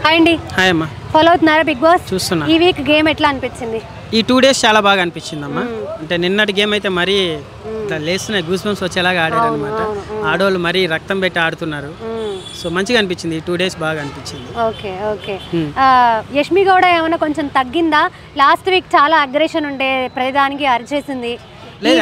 Hi అండి. Hi అమ్మా. Follow అవుతున్నారా బిగ్ బాస్? చూస్తున్నా. ఈ వీక్ గేమ్ ఎట్లా అనిపించింది? ఈ 2 days చాలా బాగా అనిపించింది అమ్మా. అంటే నిన్నటి గేమ్ అయితే మరీ లేస్తున్నాయి, గూస్ బంప్స్ వచ్చేలాగా ఆడారు అనమాట. ఆడవాళ్ళు మరీ రక్తం పెట్టి ఆడుతున్నారు. సో మంచిగా అనిపించింది. ఈ 2 days బాగా అనిపించింది. Okay okay. యష్మి గౌడ ఏమైనా కొంచెం తగ్గిందా? లాస్ట్ వీక్ చాలా అగ్రెషన్ ఉండే, ప్రతిదానికి అరిచేసింది. లేదు,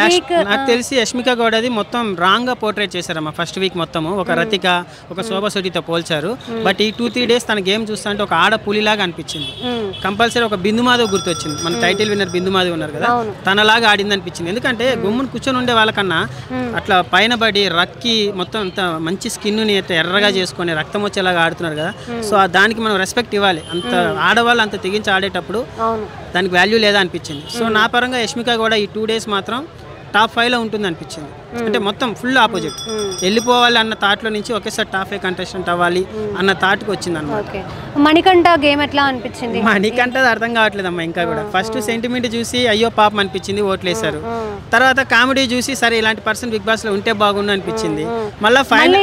నాకు తెలిసి యష్మిక గౌడది మొత్తం రాంగ్ గా పోర్ట్రేట్ చేశారమ్మా. ఫస్ట్ వీక్ మొత్తము ఒక రతిక, ఒక శోభసుడితో పోల్చారు. బట్ ఈ 2-3 days తన గేమ్ చూస్తుంటే ఒక ఆడ పులిలాగా అనిపించింది. కంపల్సరీ ఒక బిందు మాధవ్ గుర్తొచ్చింది. మన టైటిల్ విన్నర్ బిందు మాధవ్ ఉన్నారు కదా, తనలాగా ఆడింది అనిపించింది. ఎందుకంటే గుమ్మును కూర్చొని ఉండే వాళ్ళకన్నా అట్లా పైన పడి రక్కి మొత్తం అంత మంచి స్కిన్ ని ఎర్రగా చేసుకొని రక్తం వచ్చేలాగా ఆడుతున్నారు కదా. సో దానికి మనం రెస్పెక్ట్ ఇవ్వాలి. అంత ఆడవాళ్ళు అంత తెగించి ఆడేటప్పుడు దానికి వాల్యూ లేదా అనిపించింది. సో నా పరంగా యష్మిక కూడా ఈ 2 days మాత్రం టాప్ 5లో ఉంటుంది అనిపించింది. అంటే మొత్తం ఫుల్ ఆపోజిట్. వెళ్ళిపోవాలి అన్న థాట్లో నుంచి ఒకేసారి టాప్ 5 కంటెస్టెంట్ అవ్వాలి అన్న థాట్కి వచ్చింది అనమాట. మణికంఠ గేమ్ ఎట్లా అనిపించింది? మణికంఠ అర్థం కావట్లేదమ్మా ఇంకా కూడా. ఫస్ట్ సెంటిమెంట్ చూసి అయ్యో పాపం అనిపించింది, ఓట్లేశారు. తర్వాత కామెడీ చూసి సరే ఇలాంటి పర్సన్ బిగ్ బాస్ లో ఉంటే బాగుండు అనిపించింది. మళ్ళీ ఫైనల్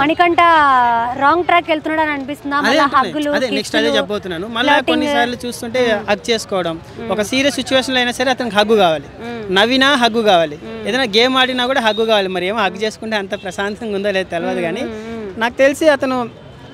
మణికంఠ రాంగ్ ట్రాక్ వెళ్తున్నాడు అని అనిపిస్తుందా? అదే నెక్స్ట్ అదే చెప్పబోతున్నాను. మళ్ళీ కొన్నిసార్లు చూస్తుంటే హగ్ చేసుకోవడం, ఒక సీరియస్ సిచ్యువేషన్ లో అయినా సరే అతనికి హగ్గు కావాలి, నవ్వినా హగ్గు కావాలి, ఏదైనా గేమ్ ఆడినా కూడా హగ్గు కావాలి. మరి ఏమో హగ్ చేసుకుంటే అంత ప్రశాంతంగా ఉందో లేదో తెలియదు. కానీ నాకు తెలిసి అతను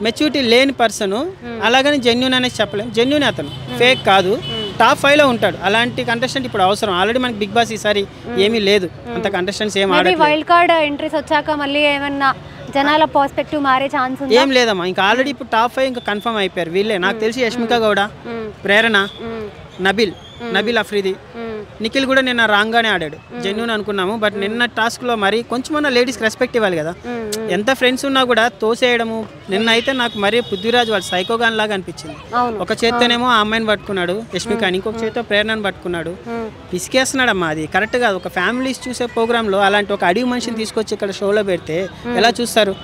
మెచ్యూరిటీ లేని పర్సన్. అలాగని జెన్యూన్ అనేసి చెప్పలేం. జెన్యూన్ అతను, ఫేక్ కాదు. టాప్ 5లో ఉంటాడు. అలాంటి కంటెస్టెంట్ ఇప్పుడు అవసరం. ఆల్రెడీ మనకి బిగ్ బాస్ ఈసారి ఏమీ లేదు, అంత కంటెస్టెంట్స్ ఏం ఆడలేదు. వైల్డ్ కార్డ్ ఎంట్రీస్ వచ్చాక మళ్ళీ ఏమన్నా జనాల పర్స్పెక్టివ్ మారే ఛాన్స్ ఉంది? ఏం లేదమ్మా. ఇంకా ఆల్రెడీ ఇప్పుడు టాప్ 5 ఇంకా కన్ఫర్మ్ అయిపోయారు వీళ్ళే. నాకు తెలిసి యష్మిక గౌడ, ప్రేరణ, నబిల్ అఫ్రీది, నిఖిల్ కూడా నిన్న రాంగ్ గానే ఆడాడు. జెన్యూన్ అనుకున్నాము. బట్ నిన్న టాస్క్ లో మరి కొంచెమన్నా లేడీస్ రెస్పెక్ట్ ఇవ్వాలి కదా. ఎంత ఫ్రెండ్స్ ఉన్నా కూడా తోసేయడము. నిన్న అయితే నాకు మరీ పృథ్వీరాజ్ వాళ్ళు సైకోగాన్ లాగా అనిపించింది. ఒక చేత్తోనేమో ఆ అమ్మాయిని పట్టుకున్నాడు యష్మికాని, ఇంకొక చేత్తో ప్రేరణను పట్టుకున్నాడు. పిసికేస్తున్నాడు అమ్మా. అది కరెక్ట్ కాదు. ఒక ఫ్యామిలీస్ చూసే ప్రోగ్రామ్ లో అలాంటి ఒక అడిగి మనిషిని తీసుకొచ్చి ఇక్కడ షోలో పెడితే ఎలా చూస్తారు?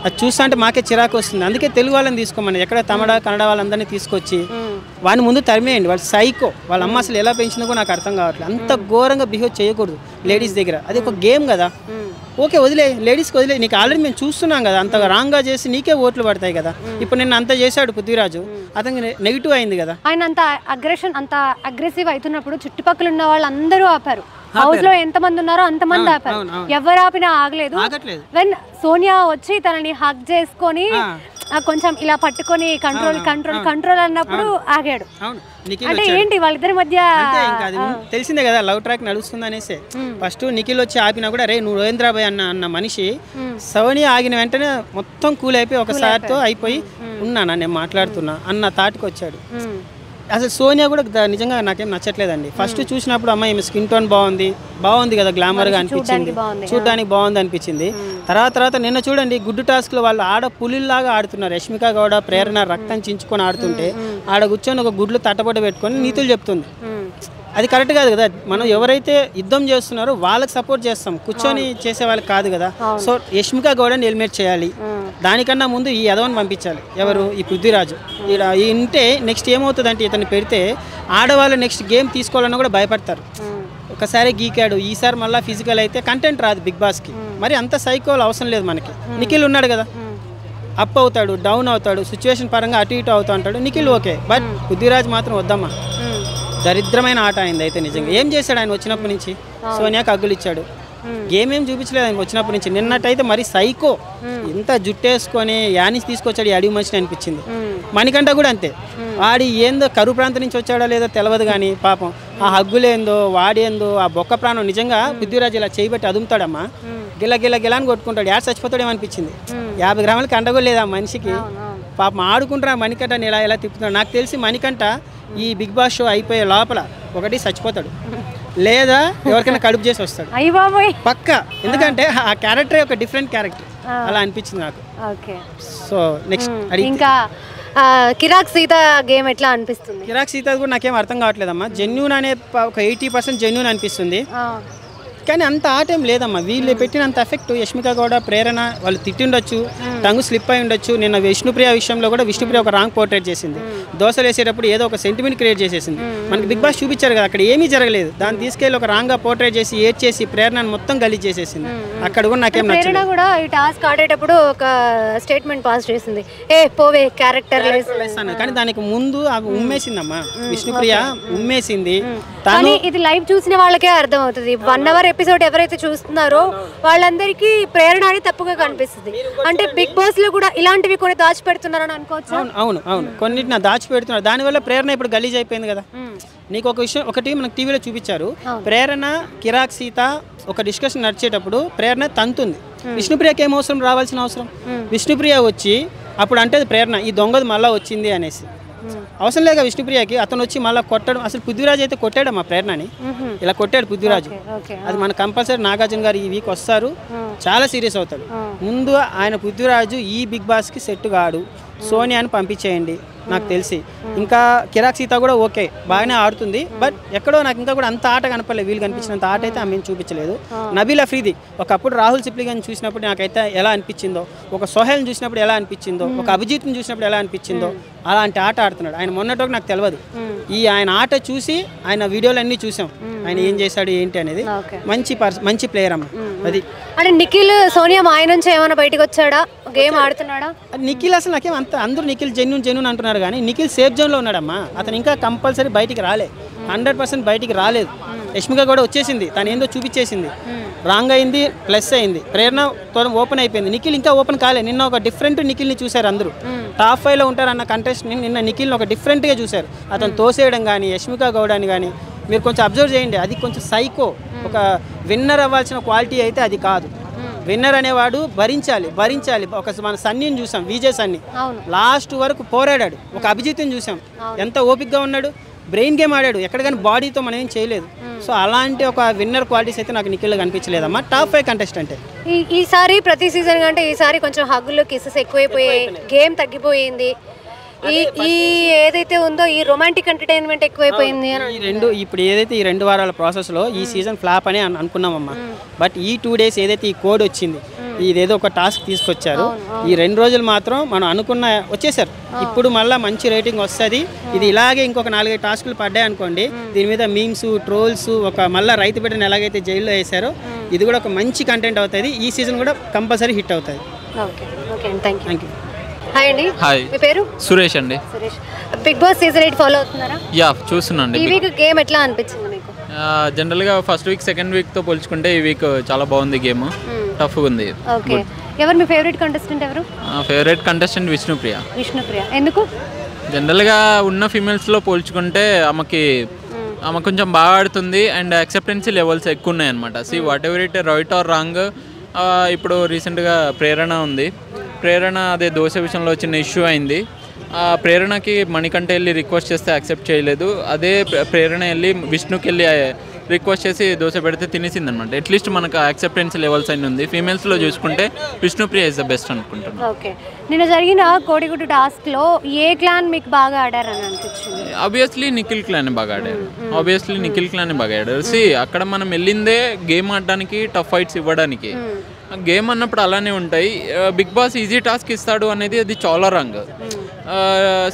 అది చూస్తా అంటే మాకే చిరాకు వస్తుంది. అందుకే తెలుగు వాళ్ళని తీసుకోమని, ఎక్కడ తమిళ కన్నడ వాళ్ళందరినీ తీసుకొచ్చి వాడిని ముందు తరిమేయండి. వాళ్ళు సైకో. వాళ్ళ అమ్మ అసలు ఎలా పెంచిందో కూడా నాకు అర్థం కావట్లేదు. అంత ఘోరంగా బిహేవ్ చేయకూడదు లేడీస్ దగ్గర. అది ఒక గేమ్ కదా. ఓకే వదిలే, లేడీస్కి వదిలే. నీకు ఆల్రెడీ మేము చూస్తున్నాం కదా, అంత రాంగ్గా చేసి నీకే ఓట్లు పడతాయి కదా. ఇప్పుడు నిన్న అంత చేశాడు పృథ్వీరాజు, అతనికి నెగిటివ్ అయింది కదా. ఆయన అంత అగ్రెసివ్ అవుతున్నప్పుడు చుట్టుపక్కల ఉన్న వాళ్ళు అందరూ ఆపారు. హౌస్ లో ఎంత మంది ఉన్నారో అంతమంది ఆపారు. ఎవరు ఆపినా ఆగలేదు. వెన్ సోనియా వచ్చి తనని హగ్ చేసుకొని కొంచెం ఇలా పట్టుకొని కంట్రోల్ అన్నప్పుడు ఆగాడు. అంటే ఏంటి వాళ్ళిద్దరి మధ్య తెలిసిందే కదా, లవ్ ట్రాక్ నడుస్తుంది అనేసి. ఫస్ట్ నిఖిల్ వచ్చి ఆపినా కూడా రే నువ్వు రవీంద్రబాయ్ అన్న మనిషి సోనియా ఆగిన వెంటనే మొత్తం కూల్ అయిపోయి ఒకసారితో అయిపోయి ఉన్నానా నేను మాట్లాడుతున్నా అన్న తాటికి వచ్చాడు. అసలు సోనియా కూడా నిజంగా నాకేం నచ్చట్లేదండి. ఫస్ట్ చూసినప్పుడు అమ్మాయి ఈమె స్కిన్ టోన్ బాగుంది కదా, గ్లామర్గా అనిపించింది, చూడడానికి బాగుంది అనిపించింది. తర్వాత నిన్న చూడండి గుడ్డు టాస్క్లో వాళ్ళు ఆడ పులిలాగా ఆడుతున్నారు. యష్మిక గౌడ, ప్రేరణ రక్తం చించుకొని ఆడుతుంటే ఆడ కూర్చొని ఒక గుడ్లు తట్టబొట్ట పెట్టుకొని నీతులు చెప్తుంది. అది కరెక్ట్ కాదు కదా. మనం ఎవరైతే యుద్ధం చేస్తున్నారో వాళ్ళకి సపోర్ట్ చేస్తాం, కూర్చొని చేసే వాళ్ళకి కాదు కదా. సో యష్మిక గౌడని ఎలిమినేట్ చేయాలి. దానికన్నా ముందు ఈ యదవని పంపించాలి. ఎవరు? ఈ పృథ్వీరాజు. ఈ ఉంటే నెక్స్ట్ ఏమవుతుంది అంటే ఇతన్ని పెడితే ఆడవాళ్ళు నెక్స్ట్ గేమ్ తీసుకోవాలన్నా కూడా భయపడతారు. ఒకసారి గీకాడు, ఈసారి మళ్ళీ ఫిజికల్ అయితే కంటెంట్ రాదు బిగ్ బాస్కి. మరి అంత సైకోలు అవసరం లేదు మనకి. నిఖిల్ ఉన్నాడు కదా, అప్ అవుతాడు, డౌన్ అవుతాడు, సిచ్యువేషన్ పరంగా అటు ఇటు అవుతూ ఉంటాడు. నిఖిల్ ఓకే, బట్ పృథ్వీరాజ్ మాత్రం వద్దమ్మా. దరిద్రమైన ఆట అయింది అయితే నిజంగా. ఏం చేశాడు ఆయన వచ్చినప్పటి నుంచి? సోనియాకి అగ్గులు ఇచ్చాడు. గేమ్ ఏం చూపించలేదు ఆయన వచ్చినప్పటి నుంచి. నిన్నట్టయితే మరి సైకో, ఇంత జుట్టేసుకొని యానిస్ తీసుకొచ్చాడు, అడిగి మనిషిని అనిపించింది. మణికంఠ కూడా అంతే. వాడి ఏందో కరువు ప్రాంతం నుంచి వచ్చాడో లేదో తెలియదు కానీ పాపం ఆ హగ్గులేందో వాడేందో ఆ బొక్క ప్రాణం. నిజంగా పృథ్వీరాజ్ ఇలా చేయబట్టి అదుముతాడమ్మా, గిల్ల అని కొట్టుకుంటాడు. యాడ్ చచ్చిపోతాడేమనిపించింది. 50 గ్రాములకి అండగో లేదు ఆ మనిషికి. పాపం ఆడుకుంటారా మణికంఠని ఎలా తిప్పుతున్నాడు. నాకు తెలిసి మణికంఠ ఈ బిగ్ బాస్ షో అయిపోయే లోపల ఒకటి చచ్చిపోతాడు, లేదా ఎవరికైనా కడుపు చేసి వస్తాడు పక్క. ఎందుకంటే ఆ క్యారెక్టర్ ఒక డిఫరెంట్ క్యారెక్టర్ అలా అనిపించింది నాకు. సో నెక్స్ట్ ఇంకా కిరాక్ సీత గేమ్ ఎట్లా అనిపిస్తుంది? కిరాక్ సీత కూడా నాకేం అర్థం కావట్లేదమ్మా. జెన్యూన్ అనే ఒక 80% జెన్యూన్ అనిపిస్తుంది. కానీ అంత ఆట ఏం లేదమ్మా. వీళ్ళు పెట్టినంత ఎఫెక్ట్ యష్మిక గౌడ, ప్రేరణ వాళ్ళు తిట్టిండొచ్చు, టంగు స్లిప్ అయి ఉండొచ్చు. నిన్న విష్ణుప్రియ విషయంలో కూడా విష్ణుప్రియ ఒక రాంగ్ పోర్ట్రేట్ చేసింది. దోశలు వేసేటప్పుడు ఏదో ఒక సెంటిమెంట్ క్రియేట్ చేసేసింది. మనకి బిగ్ బాస్ చూపించారు కదా, అక్కడ ఏమీ జరగలేదు. దాన్ని తీసుకెళ్ళి ఒక రాంగ్గా పోర్ట్రేట్ చేసి ఏడ్ చేసి ప్రేరణను మొత్తం గలీజ్ చేసేసింది. అక్కడ కూడా నాకేం నచ్చలేదు. ప్రేరణ కూడా ఈ టాస్క్ ఆడేటప్పుడు ఒక స్టేట్మెంట్ పాస్ చేసింది, ఏ పోవే క్యారెక్టర్ లెస్ అని. కానీ దానికి ముందు అవి ఉమ్మేసిందమ్మా, విష్ణుప్రియ ఉమ్మేసింది. కానీ ఇది లైవ్ చూసిన వాళ్ళకే అర్థం అవుతుంది. 1 hour ఎపిసోడ్ ఎవరైతే చూస్తున్నారో వాళ్ళందరికీ ప్రేరణ అని తప్పుగా కనిపిస్తుంది. అంటే బిగ్ బాస్ లో కూడా ఇలాంటివి కొన్ని దాచిపెడుతున్నారని అనుకోవచ్చు. అవును కొన్నిటిని దాచిపెడుతున్నారు. దానివల్ల ప్రేరణ ఇప్పుడు గలీజ్ అయిపోయింది కదా. నీకు ఒక విషయం, ఒకటి మనకు టీవీలో చూపించారు. ప్రేరణ, కిరాక్ సీత ఒక డిస్కషన్ నడిచేటప్పుడు ప్రేరణ తంతుంది. విష్ణుప్రియకి ఏం అవసరం, రావాల్సిన అవసరం. విష్ణుప్రియ వచ్చి అప్పుడు అంటే ప్రేరణ ఈ దొంగది మళ్ళీ వచ్చింది అనేసి. అవసరం లేక విష్ణుప్రియకి అతను వచ్చి మళ్ళీ కొట్టడం. అసలు పృథ్వీరాజ్ అయితే కొట్టాడు మా ప్రేరణని, ఇలా కొట్టాడు పృథ్వీరాజు. అది మన కంపల్సరీ నాగార్జున గారు ఈ వీక్ వస్తారు, చాలా సీరియస్ అవుతాడు. ముందు ఆయన పృథ్వీరాజు ఈ బిగ్ బాస్కి సెట్ కాడు, సోనియాని పంపించేయండి. నాకు తెలిసి ఇంకా కిరాక్ సీత కూడా ఓకే బాగానే ఆడుతుంది. బట్ ఎక్కడో నాకు ఇంకా కూడా అంత ఆట కనపడలేదు. వీళ్ళు కనిపించినంత ఆట అయితే ఆమె చూపించలేదు. నబీల్ అఫ్రీది ఒకప్పుడు రాహుల్ సిప్లిగన్ చూసినప్పుడు నాకైతే ఎలా అనిపించిందో, ఒక సోహెల్ని చూసినప్పుడు ఎలా అనిపించిందో, ఒక అభిజిత్ని చూసినప్పుడు ఎలా అనిపించిందో అలాంటి ఆట ఆడుతున్నాడు ఆయన. మొన్నటి నాకు తెలియదు. ఈ ఆయన ఆట చూసి ఆయన వీడియోలు అన్నీ చూసాం, ఆయన ఏం చేశాడు ఏంటి అనేది. మంచి ప్లేయర్ అమ్మ. అది అంటే నిఖిల్ సోనియా మాయ నుంచి ఏమైనా బయటకు వచ్చాడా, గేమ్ ఆడుతున్నాడా? నిఖిల్ అసలు నాకేం అంత, అందరూ నిఖిల్ జెన్యూన్ అంటున్నారు కానీ నిఖిల్ సేఫ్ జోన్లో ఉన్నాడమ్మా. అతను ఇంకా కంపల్సరీ బయటికి రాలే, 100% బయటికి రాలేదు. యష్మిక కూడా వచ్చేసింది, తను ఏందో చూపించేసింది. రాంగ్ అయింది, ప్లస్ అయింది. ప్రేరణ ఓపెన్ అయిపోయింది. నిఖిల్ ఇంకా ఓపెన్ కాలే. నిన్న ఒక డిఫరెంట్ నిఖిల్ని చూశారు అందరూ. టాప్ 5లో ఉంటారన్న కంటెస్ట్ని నిన్న నిఖిల్ని ఒక డిఫరెంట్గా చూశారు. అతను తోసేయడం కానీ, యష్మిక గౌడని కానీ మీరు కొంచెం అబ్జర్వ్ చేయండి. అది కొంచెం సైకో. ఒక విన్నర్ అవ్వాల్సిన క్వాలిటీ అయితే అది కాదు. విన్నర్ అనేవాడు భరించాలి. ఒక మన సన్నీని చూసాం, విజయ్ సన్నీ లాస్ట్ వరకు పోరాడాడు. ఒక అభిజిత్ని చూసాం, ఎంత ఓపిక్గా ఉన్నాడు. బ్రెయిన్ గేమ్ ఆడాడు, ఎక్కడికైనా బాడీతో మనం ఏం చేయలేదు. సో అలాంటి ఒక విన్నర్ క్వాలిటీస్ అయితే నాకు నిఖిల్లో కనిపించలేదమ్మా. Top 5 contestant. ఈసారి ప్రతి సీజన్ కంటే ఈసారి కొంచెం హగ్గులు కిసెస్ ఎక్కువైపోయాయి, గేమ్ తగ్గిపోయింది. ఈ ఏదైతే ఉందో ఈ రొమాంటిక్ ఎంటర్టైన్మెంట్ ఎక్కువైపోయింది. ఈ రెండు ఇప్పుడు ఏదైతే ఈ 2 వారాల ప్రాసెస్లో ఈ సీజన్ ఫ్లాప్ అని అనుకున్నామమ్మా. బట్ ఈ 2 days ఏదైతే ఈ కోడ్ వచ్చింది, ఇదేదో ఒక టాస్క్ తీసుకొచ్చారు, ఈ 2 రోజులు మాత్రం మనం అనుకున్న వచ్చేసారు. ఇప్పుడు మళ్ళీ మంచి రేటింగ్ వస్తుంది. ఇది ఇలాగే ఇంకొక 4-5 టాస్కులు పడ్డాయి అనుకోండి, దీని మీద మీమ్స్, ట్రోల్స్, ఒక మళ్ళీ రైతు బిడ్డను ఎలాగైతే జైల్లో వేశారో ఇది కూడా ఒక మంచి కంటెంట్ అవుతుంది. ఈ సీజన్ కూడా కంపల్సరీ హిట్ అవుతుంది. Thank you. హాయ్ అండి. హాయ్, మీ పేరు? సురేష్ అండి. Suresh, Bigg Boss season 8 follow అవుతున్నారా? యా, చూస్తున్నాండి. ఈ వీక్ గేమ్ ఎట్లా అనిపించింది మీకు? జనరల్గా ఫస్ట్ వీక్ సెకండ్ వీక్తో పోల్చుకుంటే ఈ వీక్ చాలా బాగుంది. గేమ్ టఫ్గా ఉంది. ఓకే, ఎవరు మీ ఫేవరెట్ కంటెస్టెంట్? ఎవరు ఫేవరెట్ కంటెస్టెంట్? విష్ణుప్రియ. ఎందుకు? జనరల్గా ఉన్న ఫీమేల్స్లో పోల్చుకుంటే ఆమె కొంచెం బాగా ఆడుతుంది అండ్ యాక్సెప్టెన్సీ లెవెల్స్ ఎక్కువ ఉన్నాయి అనమాట. See what ever it right are wrong. ఇప్పుడు రీసెంట్గా ప్రేరణ ఉంది. ప్రేరణ అదే దోశ విషయంలో చిన్న ఇష్యూ అయింది. ప్రేరణకి మణికంఠ వెళ్ళి రిక్వెస్ట్ చేస్తే యాక్సెప్ట్ చేయలేదు. అదే ప్రేరణ వెళ్ళి విష్ణుకి వెళ్ళి రిక్వెస్ట్ చేసి దోశ పెడితే తినేసింది అనమాట. అట్లీస్ట్ మనకు యాక్సెప్టెన్సీ లెవెల్స్ అన్నీ ఉంది. ఫీమేల్స్లో చూసుకుంటే విష్ణుప్రియ ఇస్ ద బెస్ట్ అనుకుంటున్నాను. ఓకే, నిన్న జరిగిన కోడిగుడ్డు టాస్క్లో ఏ క్లాన్ మీకు బాగా ఆడారని అనిపించింది? ఆబ్వియస్లీ నిఖిల్ క్లాన్ బాగా ఆడారు. సి అక్కడ మనం వెళ్ళిందే గేమ్ ఆడడానికి, టఫ్ ఫైట్స్ ఇవ్వడానికి. గేమ్ అన్నప్పుడు అలానే ఉంటాయి. బిగ్ బాస్ ఈజీ టాస్క్ ఇస్తాడు అనేది అది చాలా రాంగ్.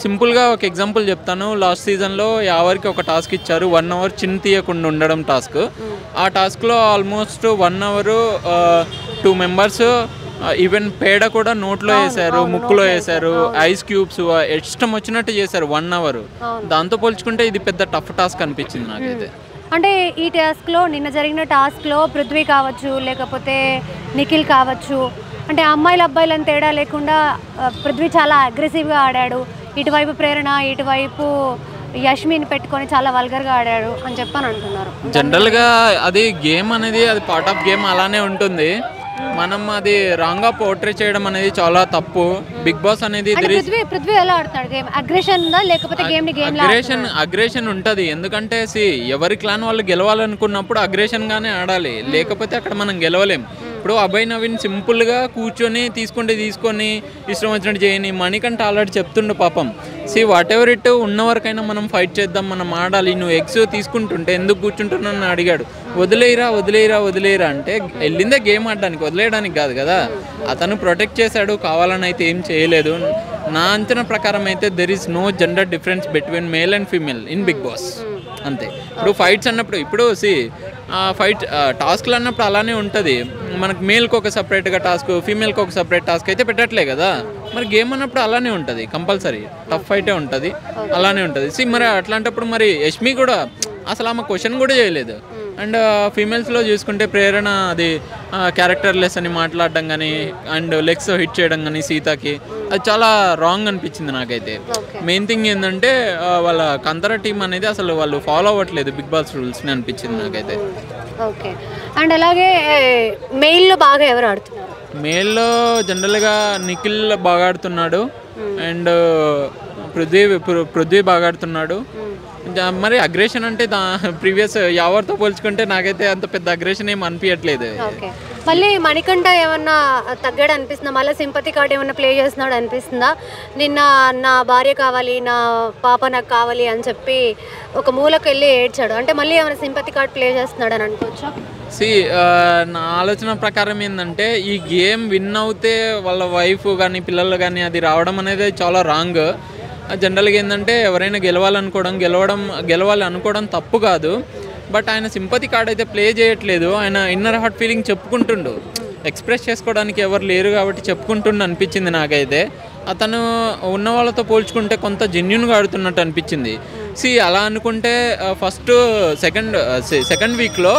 సింపుల్గా ఒక ఎగ్జాంపుల్ చెప్తాను. లాస్ట్ సీజన్లో యావరికి ఒక టాస్క్ ఇచ్చారు, 1 hour చిన్న తీయకుండా ఉండడం టాస్క్. ఆ టాస్క్లో ఆల్మోస్ట్ 1 hour 2 members ఈవెన్ పేడ కూడా నోట్లో వేశారు, ముక్కులో వేశారు, ఐస్ క్యూబ్స్ ఇష్టం వచ్చినట్టు చేశారు 1 hour. దాంతో పోల్చుకుంటే ఇది పెద్ద టఫ్ టాస్క్ అనిపించింది నాకైతే. అంటే ఈ టాస్క్లో, నిన్న జరిగిన టాస్క్లో పృథ్వీ కావచ్చు, లేకపోతే నిఖిల్ కావచ్చు, అంటే అమ్మాయిలు అబ్బాయిలు అని తేడా లేకుండా పృథ్వీ చాలా అగ్రెసివ్గా ఆడాడు. ఇటువైపు ప్రేరణ, ఇటువైపు యష్మిని పెట్టుకొని చాలా వల్గర్గా ఆడాడు అని చెప్పని అంటున్నారు. జనరల్గా అది గేమ్ అనేది అది పార్ట్ ఆఫ్ గేమ్ అలానే ఉంటుంది. మనం అది రాంగ్ గా పోర్ట్రే చేయడం అనేది చాలా తప్పు. బిగ్ బాస్ అనేది పృథ్వీ ఎలా ఆడుతాడు గేమ్? అగ్రెషన్ ఉందా లేకపోతే గేమ్ ని గేమ్ లా? అగ్రెషన్ ఉంటది. ఎందుకంటే ఎవరి క్లాన్ వాళ్ళు గెలవాలనుకున్నప్పుడు అగ్రెషన్ గానే ఆడాలి, లేకపోతే అక్కడ మనం గెలవలేం. ఇప్పుడు అభయ్ నవీన్ సింపుల్గా కూర్చొని తీసుకొని ఇష్టం వచ్చినట్టు చేయని. మణికంఠ ఆల్రెడీ చెప్తుండు పాపం, వాట్ ఎవర్ ఇట్ ఉన్నవరకైనా మనం ఫైట్ చేద్దాం, మనం ఆడాలి. నువ్వు ఎగ్స్ తీసుకుంటుంటే ఎందుకు కూర్చుంటున్నాను అడిగాడు. వదిలేయరా అంటే వెళ్ళిందే గేమ్ ఆడడానికి, వదిలేయడానికి కాదు కదా. అతను ప్రొటెక్ట్ చేశాడు, కావాలని అయితే ఏం చేయలేదు. నా అంచనా ప్రకారం అయితే there is no gender difference between male and female in Bigg Boss అంతే. ఇప్పుడు ఫైట్స్ అన్నప్పుడు ఇప్పుడు ఫైట్ టాస్క్లు అన్నప్పుడు అలానే ఉంటుంది. మనకు మేల్కి ఒక సపరేట్గా టాస్క్, ఫీమేల్కి ఒక సపరేట్ టాస్క్ అయితే పెట్టట్లే కదా. మరి గేమ్ అన్నప్పుడు అలానే ఉంటుంది, కంపల్సరీ టఫ్ ఫైటే ఉంటుంది, అలానే ఉంటుంది. మరి అట్లాంటప్పుడు మరి యష్మి కూడా అసలు ఆమె క్వశ్చన్ కూడా చేయలేదు. అండ్ ఫీమేల్స్లో చూసుకుంటే ప్రేరణ అది క్యారెక్టర్లెస్ అని మాట్లాడడం కానీ అండ్ లెగ్స్ హిట్ చేయడం కానీ సీతకి అది చాలా రాంగ్ అనిపించింది నాకైతే. మెయిన్ థింగ్ ఏంటంటే వాళ్ళ కంతర టీం అనేది అసలు వాళ్ళు ఫాలో అవ్వట్లేదు బిగ్ బాస్ రూల్స్ని అనిపించింది నాకైతే. ఓకే. అండ్ అలాగే మెయిల్లో బాగా ఎవరు ఆడుతున్నారు? మెయిల్లో జనరల్గా నిఖిల్ బాగా ఆడుతున్నాడు అండ్ పృథ్వీ బాగా ఆడుతున్నాడు. మరి అగ్రెషన్ అంటే ప్రీవియస్ ఎవరితో పోల్చుకుంటే నాకైతే అంత పెద్ద అగ్రెషన్ ఏం అనిపించట్లేదు. మళ్ళీ మణికంఠ ఏమన్నా తగ్గాడు అనిపిస్తుందా? మళ్ళీ సింపతి కార్డ్ ఏమన్నా ప్లే చేస్తున్నాడు అనిపిస్తుందా? నిన్న నా భార్య కావాలి, నా పాప నాకు కావాలి అని చెప్పి ఒక మూలకు వెళ్ళి ఏడ్చాడు అంటే మళ్ళీ ఏమైనా సింపతి కార్డ్ ప్లే చేస్తున్నాడు అని అనుకోవచ్చా? నా ఆలోచన ప్రకారం ఏంటంటే ఈ గేమ్ విన్ అవుతే వాళ్ళ వైఫ్ కానీ పిల్లలు కానీ అది రావడం అనేది చాలా రాంగ్. జనరల్గా ఏంటంటే ఎవరైనా గెలవాలి అనుకోవడం తప్పు కాదు. బట్ ఆయన సింపతి కార్డ్ అయితే ప్లే చేయట్లేదు. ఆయన ఇన్నర్ హార్ట్ ఫీలింగ్ చెప్పుకుంటుండు, ఎక్స్ప్రెస్ చేసుకోవడానికి ఎవరు లేరు కాబట్టి చెప్పుకుంటుండు అనిపించింది నాకైతే. అతను ఉన్న వాళ్ళతో పోల్చుకుంటే కొంత జెన్యున్గా ఆడుతున్నట్టు అనిపించింది. అలా అనుకుంటే సెకండ్ వీక్లో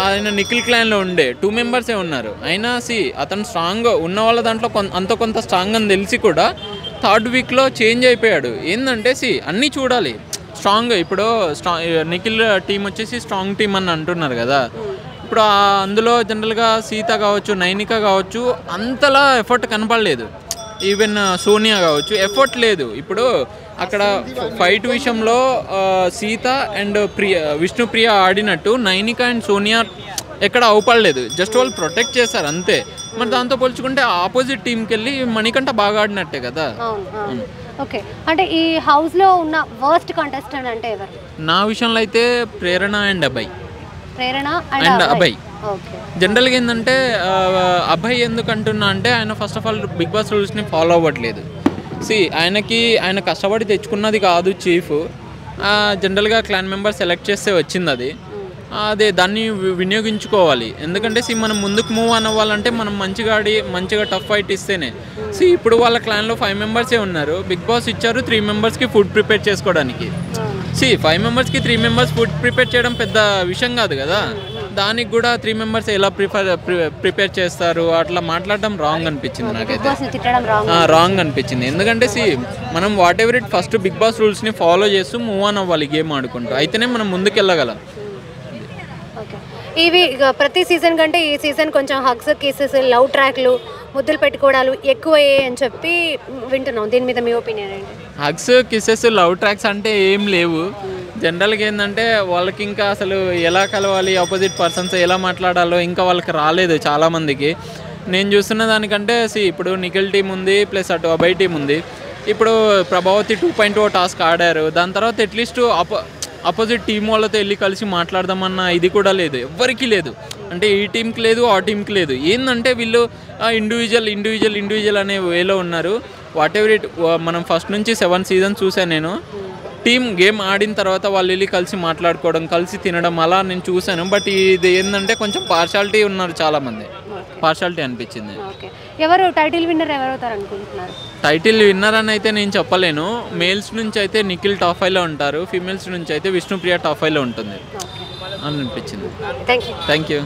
ఆయన నిఖిల్ క్లాన్లో ఉండే 2 మెంబర్సే ఉన్నారు. అయినా అతను స్ట్రాంగ్ ఉన్న వాళ్ళ దాంట్లో కొంత స్ట్రాంగ్ అని తెలిసి కూడా థర్డ్ వీక్లో చేంజ్ అయిపోయాడు. ఏంటంటే అన్నీ చూడాలి స్ట్రాంగ్. ఇప్పుడు నిఖిల్ టీం వచ్చేసి స్ట్రాంగ్ టీం అని అంటున్నారు కదా. ఇప్పుడు అందులో జనరల్గా సీత కావచ్చు, నైనిక కావచ్చు అంతలా ఎఫర్ట్ కనపడలేదు. ఈవెన్ సోనియా కావచ్చు ఎఫర్ట్ లేదు. ఇప్పుడు అక్కడ ఫైట్ విషయంలో సీత అండ్ విష్ణుప్రియ ఆడినట్టు నైనిక అండ్ సోనియా ఎక్కడ అవపడలేదు. జస్ట్ వాళ్ళు ప్రొటెక్ట్ చేశారు అంతే. మరి దాంతో పోల్చుకుంటే ఆపోజిట్ టీంకి వెళ్ళి మణికంఠ బాగా ఆడినట్టే కదా. ఓకే. అంటే ఈ హౌస్లో ఉన్న వర్స్ట్ కంటెస్టెంట్ అంటే ఎవరు? నా విషయంలో అయితే ప్రేరణ అండ్ అభయ్. జనరల్గా ఏంటంటే అభయ్ ఎందుకు అంటున్నా అంటే ఆయన first of all Bigg Boss రూల్స్ని ఫాలో అవ్వట్లేదు. ఆయన కష్టపడి తెచ్చుకున్నది కాదు చీఫ్. జనరల్గా క్లాన్ మెంబర్ సెలెక్ట్ చేస్తే వచ్చింది అదే దాన్ని వినియోగించుకోవాలి. ఎందుకంటే మనం ముందుకు మూవ్ అవ్వాలంటే మనం మంచిగా టఫ్ ఫైట్ ఇస్తేనే. ఇప్పుడు వాళ్ళ క్లాన్లో 5 మెంబర్సే ఉన్నారు. బిగ్ బాస్ ఇచ్చారు 3 మెంబర్స్కి ఫుడ్ ప్రిపేర్ చేసుకోవడానికి. 5 మెంబర్స్కి 3 మెంబర్స్ ఫుడ్ ప్రిపేర్ చేయడం పెద్ద విషయం కాదు కదా. దానికి కూడా 3 మెంబర్స్ ఎలా ప్రిపేర్ చేస్తారు అట్లా మాట్లాడడం రాంగ్ అనిపించింది నాకైతే. రాంగ్ అనిపించింది. ఎందుకంటే మనం whatever it first Bigg Boss రూల్స్ని ఫాలో చేస్తూ మూవ్ ఆన్ అవ్వాలి గేమ్ ఆడుకుంటూ. అయితేనే మనం ముందుకు వెళ్ళగలం. ఇవి ప్రతి సీజన్ కంటే ఈ సీజన్ కొంచెం హగ్స్, కిసెస్, లవ్ ట్రాక్లు, ముద్దులు పెట్టుకోవడాలు ఎక్కువయ్యాయి అని చెప్పి వింటున్నాం. దీని మీద మీ ఒపీనియన్ ఏంటి? హగ్స్, కిసెస్, లవ్ ట్రాక్స్ అంటే ఏం లేవు. జనరల్గా ఏంటంటే వాళ్ళకి ఇంకా అసలు ఎలా కలవాలి, ఆపోజిట్ పర్సన్స్ ఎలా మాట్లాడాలో ఇంకా వాళ్ళకి రాలేదు చాలామందికి. నేను చూస్తున్న దానికంటే ఇప్పుడు నిఖిల్ టీం ఉంది, ప్లస్ అటు అభయ్ టీం ఉంది. ఇప్పుడు ప్రభావతి 2.0 టాస్క్ ఆడారు. దాని తర్వాత అట్లీస్ట్ ఆపోజిట్ టీం వాళ్ళతో వెళ్ళి కలిసి మాట్లాడదామన్న ఇది కూడా లేదు, ఎవ్వరికీ లేదు. అంటే ఈ టీంకి లేదు, ఆ టీంకి లేదు. ఏంటంటే వీళ్ళు ఇండివిజువల్ అనే వేలో ఉన్నారు. వాట్ ఎవర్ ఇట్ మనం ఫస్ట్ నుంచి 7 సీజన్స్ చూసాను నేను. టీమ్ గేమ్ ఆడిన తర్వాత వాళ్ళు వెళ్ళి కలిసి మాట్లాడుకోవడం, కలిసి తినడం అలా నేను చూశాను. బట్ ఇది ఏంటంటే కొంచెం పార్షాలిటీ ఉన్నారు, చాలామంది పార్షాలిటీ అనిపించింది. ఎవరు టైటిల్ విన్నర్ ఎవరవుతారు అనుకుంటున్నారు? టైటిల్ విన్నర్ అని అయితే నేను చెప్పలేను. మేల్స్ నుంచి అయితే నిఖిల్ టాప్ 5లో ఉంటారు, ఫీమేల్స్ నుంచి అయితే విష్ణుప్రియ టాప్ 5లో ఉంటుంది అని అనిపించింది. Thank you.